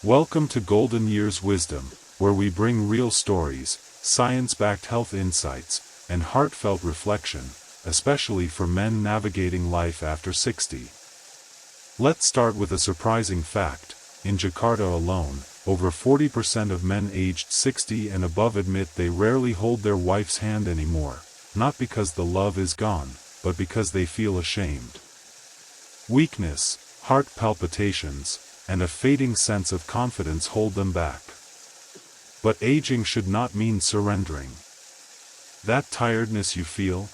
Welcome to Golden Years Wisdom, where we bring real stories, science-backed health insights, and heartfelt reflection, especially for men navigating life after 60. Let's start with a surprising fact. In Jakarta alone, over 40% of men aged 60 and above admit they rarely hold their wife's hand anymore, not because the love is gone, but because they feel ashamed. Weakness, heart palpitations, and a fading sense of confidence hold them back. But aging should not mean surrendering. That tiredness you feel?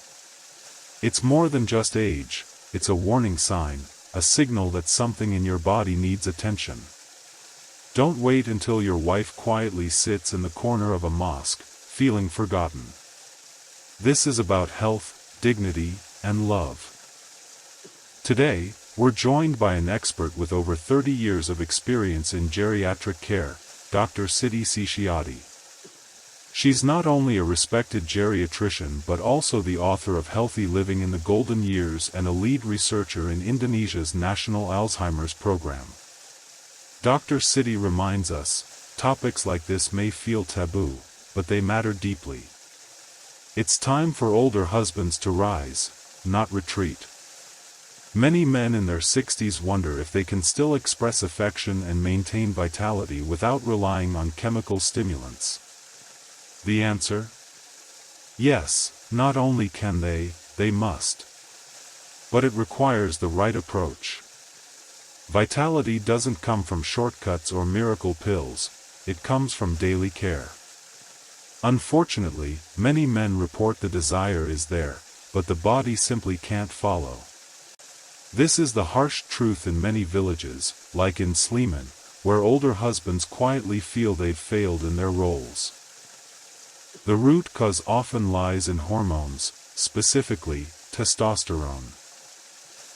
It's more than just age, it's a warning sign, a signal that something in your body needs attention. Don't wait until your wife quietly sits in the corner of a mosque, feeling forgotten. This is about health, dignity, and love. Today, we're joined by an expert with over 30 years of experience in geriatric care, Dr. Siti Sishiati. She's not only a respected geriatrician but also the author of Healthy Living in the Golden Years and a lead researcher in Indonesia's National Alzheimer's Program. Dr. Siti reminds us, topics like this may feel taboo, but they matter deeply. It's time for older husbands to rise, not retreat. Many men in their 60s wonder if they can still express affection and maintain vitality without relying on chemical stimulants. The answer? Yes, not only can they must. But it requires the right approach. Vitality doesn't come from shortcuts or miracle pills, it comes from daily care. Unfortunately, many men report the desire is there, but the body simply can't follow. This is the harsh truth in many villages, like in Sleeman, where older husbands quietly feel they've failed in their roles. The root cause often lies in hormones, specifically, testosterone.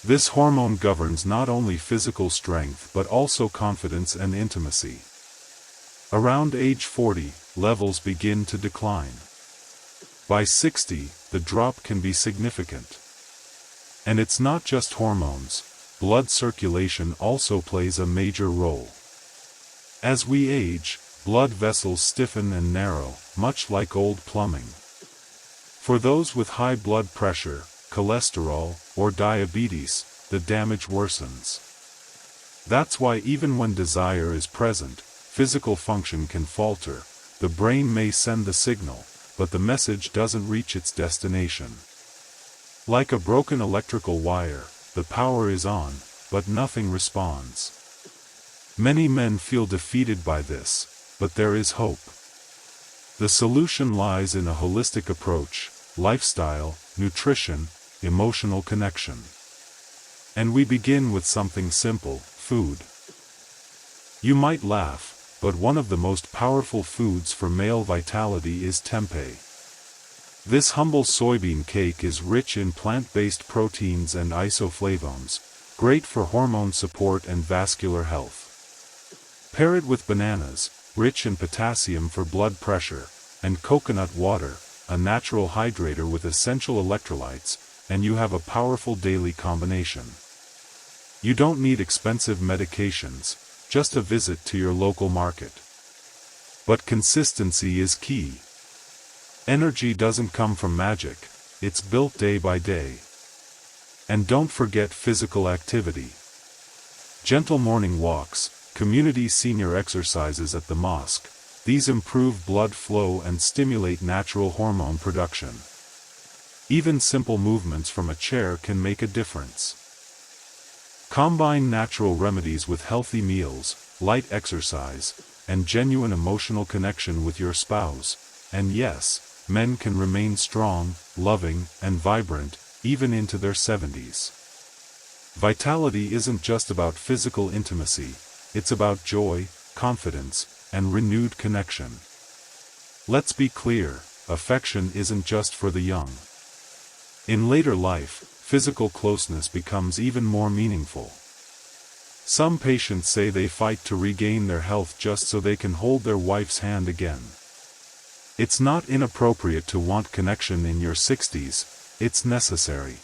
This hormone governs not only physical strength but also confidence and intimacy. Around age 40, levels begin to decline. By 60, the drop can be significant. And it's not just hormones, blood circulation also plays a major role. As we age, blood vessels stiffen and narrow, much like old plumbing. For those with high blood pressure, cholesterol, or diabetes, the damage worsens. That's why even when desire is present, physical function can falter. The brain may send the signal, but the message doesn't reach its destination. Like a broken electrical wire, the power is on, but nothing responds. Many men feel defeated by this, but there is hope. The solution lies in a holistic approach, lifestyle, nutrition, emotional connection. And we begin with something simple, food. You might laugh, but one of the most powerful foods for male vitality is tempeh. This humble soybean cake is rich in plant-based proteins and isoflavones, great for hormone support and vascular health. Pair it with bananas, rich in potassium for blood pressure, and coconut water, a natural hydrator with essential electrolytes, and you have a powerful daily combination. You don't need expensive medications, just a visit to your local market. But consistency is key. Energy doesn't come from magic, it's built day by day. And don't forget physical activity. Gentle morning walks, community senior exercises at the mosque, these improve blood flow and stimulate natural hormone production. Even simple movements from a chair can make a difference. Combine natural remedies with healthy meals, light exercise, and genuine emotional connection with your spouse, and yes, men can remain strong, loving, and vibrant, even into their 70s. Vitality isn't just about physical intimacy, it's about joy, confidence, and renewed connection. Let's be clear, affection isn't just for the young. In later life, physical closeness becomes even more meaningful. Some patients say they fight to regain their health just so they can hold their wife's hand again. It's not inappropriate to want connection in your 60s, it's necessary.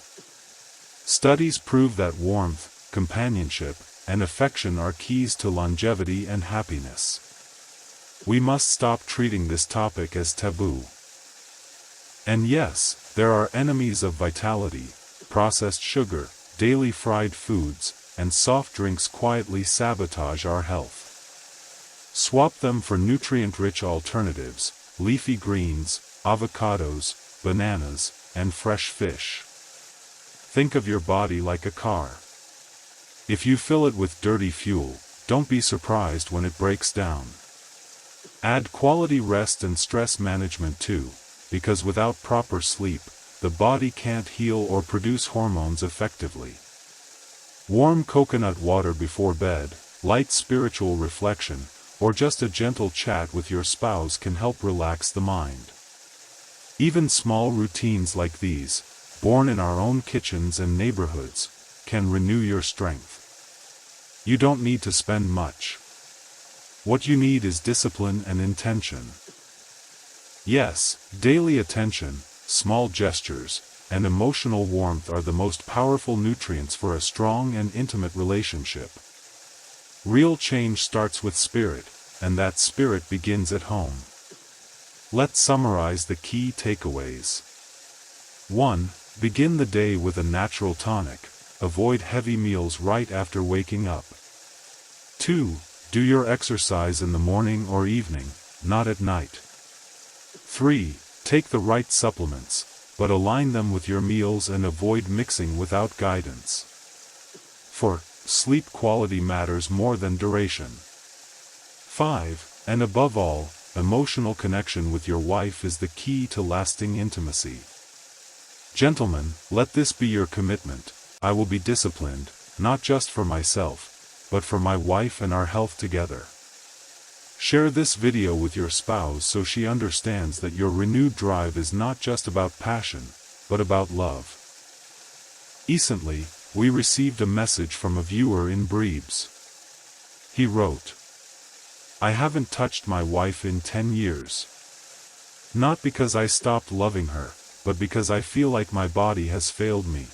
Studies prove that warmth, companionship, and affection are keys to longevity and happiness. We must stop treating this topic as taboo. And yes, there are enemies of vitality. Processed sugar, daily fried foods, and soft drinks quietly sabotage our health. Swap them for nutrient-rich alternatives, leafy greens, avocados, bananas, and fresh fish. Think of your body like a car. If you fill it with dirty fuel, don't be surprised when it breaks down. Add quality rest and stress management too, because without proper sleep, the body can't heal or produce hormones effectively. Warm coconut water before bed, light spiritual reflection, or just a gentle chat with your spouse can help relax the mind. Even small routines like these, born in our own kitchens and neighborhoods, can renew your strength. You don't need to spend much. What you need is discipline and intention. Yes, daily attention, small gestures, and emotional warmth are the most powerful nutrients for a strong and intimate relationship. Real change starts with spirit, and that spirit begins at home. Let's summarize the key takeaways. 1. Begin the day with a natural tonic. Avoid heavy meals right after waking up. 2. Do your exercise in the morning or evening, not at night. 3. Take the right supplements, but align them with your meals and avoid mixing without guidance. 4. Sleep quality matters more than duration. 5. And above all, emotional connection with your wife is the key to lasting intimacy. Gentlemen, let this be your commitment. I will be disciplined, not just for myself, but for my wife and our health together. Share this video with your spouse so she understands that your renewed drive is not just about passion, but about love. Recently, we received a message from a viewer in Breebs. He wrote, "I haven't touched my wife in 10 years. Not because I stopped loving her, but because I feel like my body has failed me."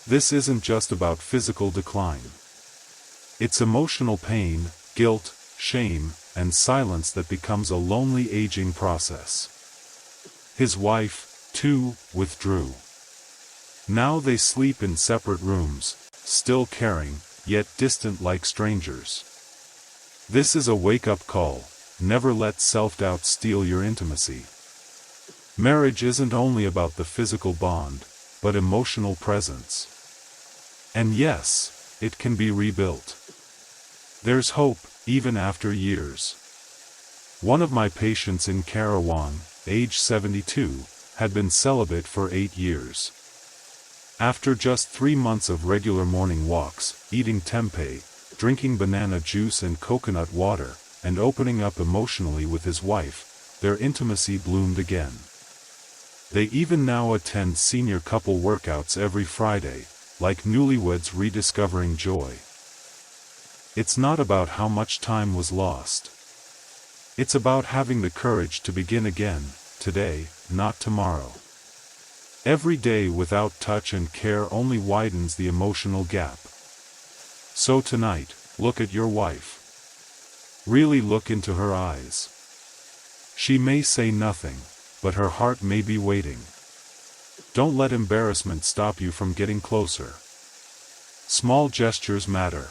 This isn't just about physical decline. It's emotional pain, guilt, shame, and silence that becomes a lonely aging process. His wife, too, withdrew. Now they sleep in separate rooms, still caring, yet distant like strangers. This is a wake-up call. Never let self-doubt steal your intimacy. Marriage isn't only about the physical bond, but emotional presence. And yes, it can be rebuilt. There's hope, even after years. One of my patients in Karawang, age 72, had been celibate for 8 years. After just 3 months of regular morning walks, eating tempeh, drinking banana juice and coconut water, and opening up emotionally with his wife, their intimacy bloomed again. They even now attend senior couple workouts every Friday, like newlyweds rediscovering joy. It's not about how much time was lost. It's about having the courage to begin again, today, not tomorrow. Every day without touch and care only widens the emotional gap. So tonight, look at your wife. Really look into her eyes. She may say nothing, but her heart may be waiting. Don't let embarrassment stop you from getting closer. Small gestures matter.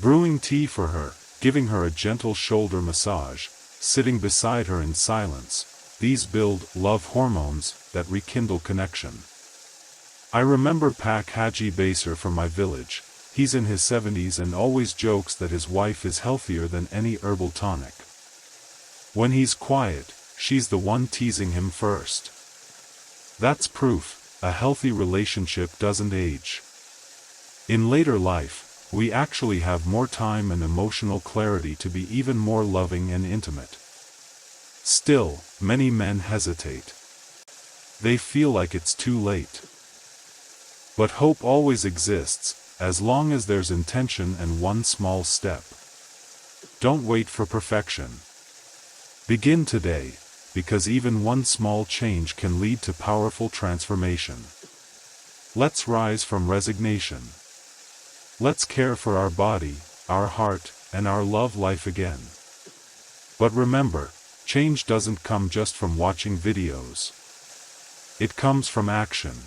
Brewing tea for her, giving her a gentle shoulder massage, sitting beside her in silence, these build love hormones that rekindle connection. I remember Pak Haji Baser from my village. He's in his 70s and always jokes that his wife is healthier than any herbal tonic. When he's quiet, she's the one teasing him first. That's proof a healthy relationship doesn't age. In later life, we actually have more time and emotional clarity to be even more loving and intimate. Still, many men hesitate. They feel like it's too late. But hope always exists, as long as there's intention and one small step. Don't wait for perfection. Begin today, because even one small change can lead to powerful transformation. Let's rise from resignation. Let's care for our body, our heart, and our love life again. But remember, change doesn't come just from watching videos. It comes from action.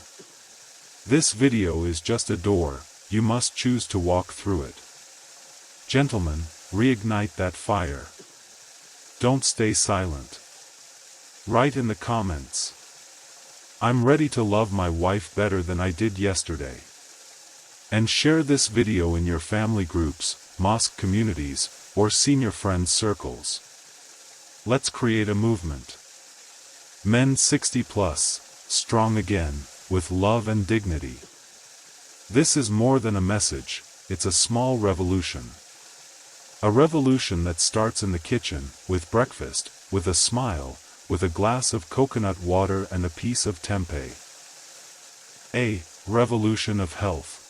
This video is just a door, you must choose to walk through it. Gentlemen, reignite that fire. Don't stay silent. Write in the comments. I'm ready to love my wife better than I did yesterday. And share this video in your family groups, mosque communities, or senior friends circles. Let's create a movement. Men 60 plus, strong again, with love and dignity. This is more than a message, it's a small revolution. A revolution that starts in the kitchen, with breakfast, with a smile, with a glass of coconut water and a piece of tempeh. A revolution of health.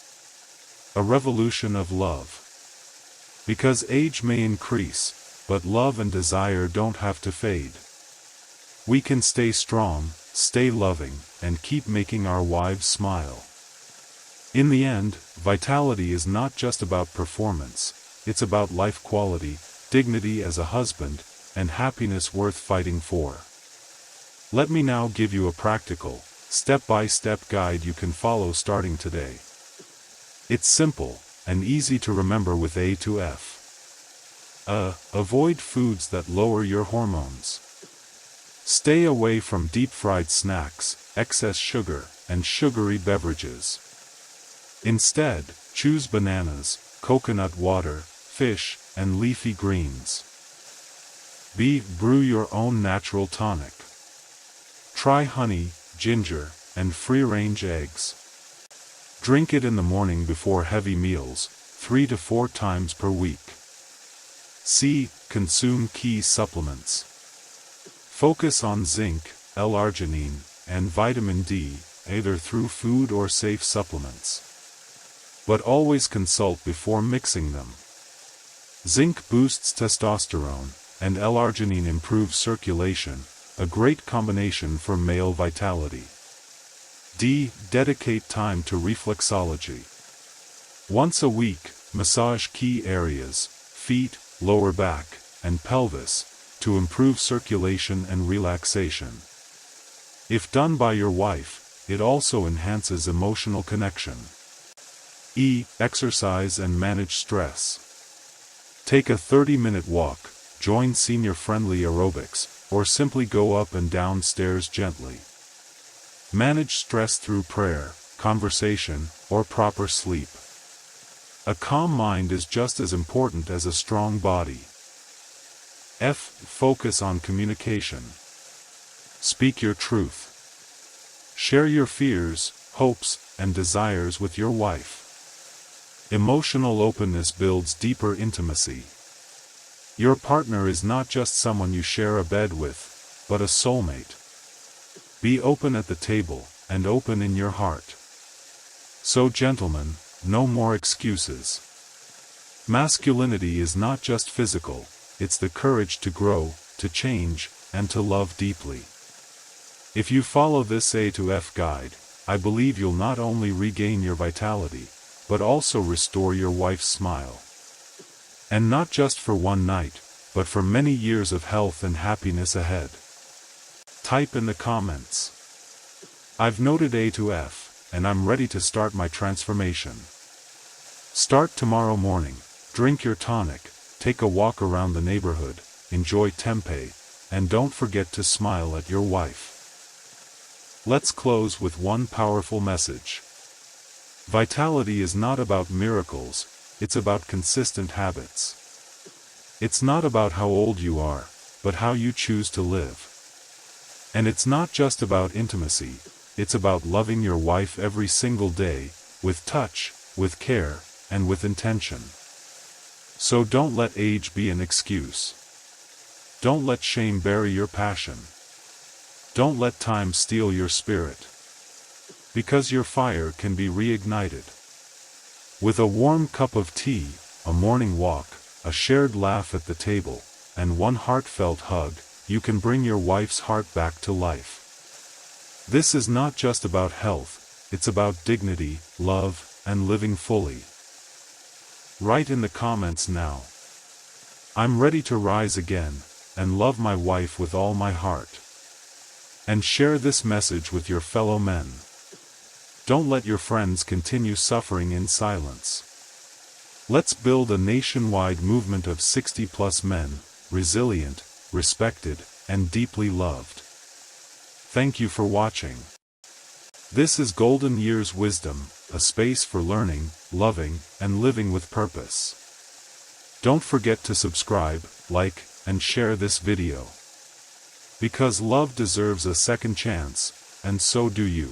A revolution of love. Because age may increase, but love and desire don't have to fade. We can stay strong, stay loving, and keep making our wives smile. In the end, vitality is not just about performance, it's about life quality, dignity as a husband, and happiness worth fighting for. Let me now give you a practical, step-by-step guide you can follow starting today. It's simple, and easy to remember with A to F. Avoid foods that lower your hormones. Stay away from deep-fried snacks, excess sugar, and sugary beverages. Instead, choose bananas, coconut water, fish, and leafy greens. B. Brew your own natural tonic. Try honey, ginger, and free-range eggs. Drink it in the morning before heavy meals, 3 to 4 times per week. C. Consume key supplements. Focus on zinc, L-arginine, and vitamin D, either through food or safe supplements. But always consult before mixing them. Zinc boosts testosterone, and L-arginine improves circulation, a great combination for male vitality. D. Dedicate time to reflexology. Once a week, massage key areas, feet, lower back, and pelvis, to improve circulation and relaxation. If done by your wife, it also enhances emotional connection. E. Exercise and manage stress. Take a 30-minute walk, join senior-friendly aerobics, or simply go up and down stairs gently. Manage stress through prayer, conversation, or proper sleep. A calm mind is just as important as a strong body. F. Focus on communication. Speak your truth. Share your fears, hopes, and desires with your wife. Emotional openness builds deeper intimacy. Your partner is not just someone you share a bed with, but a soulmate. Be open at the table, and open in your heart. So gentlemen, no more excuses. Masculinity is not just physical, it's the courage to grow, to change, and to love deeply. If you follow this A to F guide, I believe you'll not only regain your vitality, but also restore your wife's smile. And not just for one night, but for many years of health and happiness ahead. Type in the comments. I've noted A to F, and I'm ready to start my transformation. Start tomorrow morning, drink your tonic, take a walk around the neighborhood, enjoy tempeh, and don't forget to smile at your wife. Let's close with one powerful message. Vitality is not about miracles, it's about consistent habits. It's not about how old you are, but how you choose to live. And it's not just about intimacy, it's about loving your wife every single day, with touch, with care, and with intention. So don't let age be an excuse. Don't let shame bury your passion. Don't let time steal your spirit. Because your fire can be reignited. With a warm cup of tea, a morning walk, a shared laugh at the table, and one heartfelt hug, you can bring your wife's heart back to life. This is not just about health, it's about dignity, love, and living fully. Write in the comments now. I'm ready to rise again, and love my wife with all my heart. And share this message with your fellow men. Don't let your friends continue suffering in silence. Let's build a nationwide movement of 60+ men, resilient, respected, and deeply loved. Thank you for watching. This is Golden Years Wisdom, a space for learning, loving, and living with purpose. Don't forget to subscribe, like, and share this video. Because love deserves a second chance, and so do you.